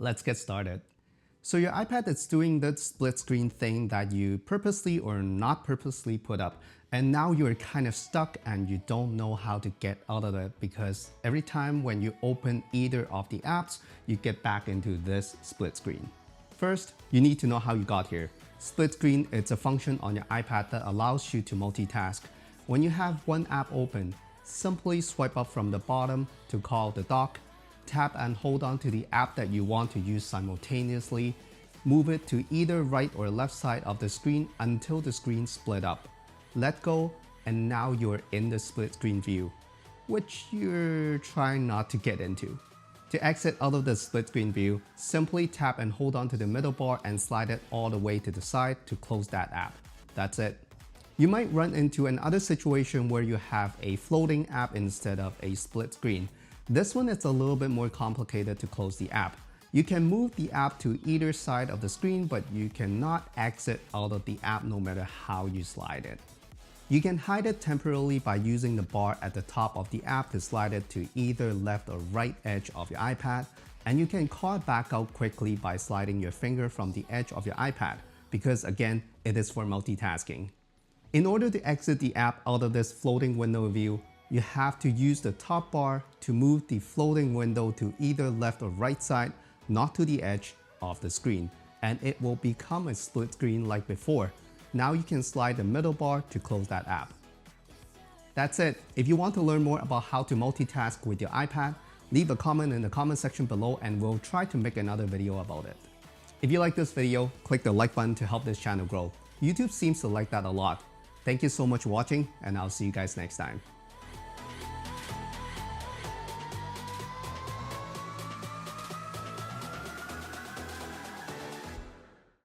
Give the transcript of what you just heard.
Let's get started. So your iPad is doing that split screen thing that you purposely or not purposely put up, and now you're kind of stuck and you don't know how to get out of it because every time when you open either of the apps, you get back into this split screen. First, you need to know how you got here. Split screen, it's a function on your iPad that allows you to multitask. When you have one app open, simply swipe up from the bottom to call the dock, tap and hold on to the app that you want to use simultaneously, move it to either right or left side of the screen until the screen split up. Let go, and now you're in the split screen view, which you're trying not to get into. To exit out of the split screen view, simply tap and hold on to the middle bar and slide it all the way to the side to close that app. That's it. You might run into another situation where you have a floating app instead of a split screen. This one is a little bit more complicated to close the app. You can move the app to either side of the screen, but you cannot exit out of the app no matter how you slide it. You can hide it temporarily by using the bar at the top of the app to slide it to either left or right edge of your iPad, and you can call it back out quickly by sliding your finger from the edge of your iPad, because again, it is for multitasking. In order to exit the app out of this floating window view, you have to use the top bar to move the floating window to either left or right side, not to the edge of the screen, and it will become a split screen like before. Now you can slide the middle bar to close that app. That's it. If you want to learn more about how to multitask with your iPad, leave a comment in the comment section below and we'll try to make another video about it. If you like this video, click the like button to help this channel grow. YouTube seems to like that a lot. Thank you so much for watching, and I'll see you guys next time.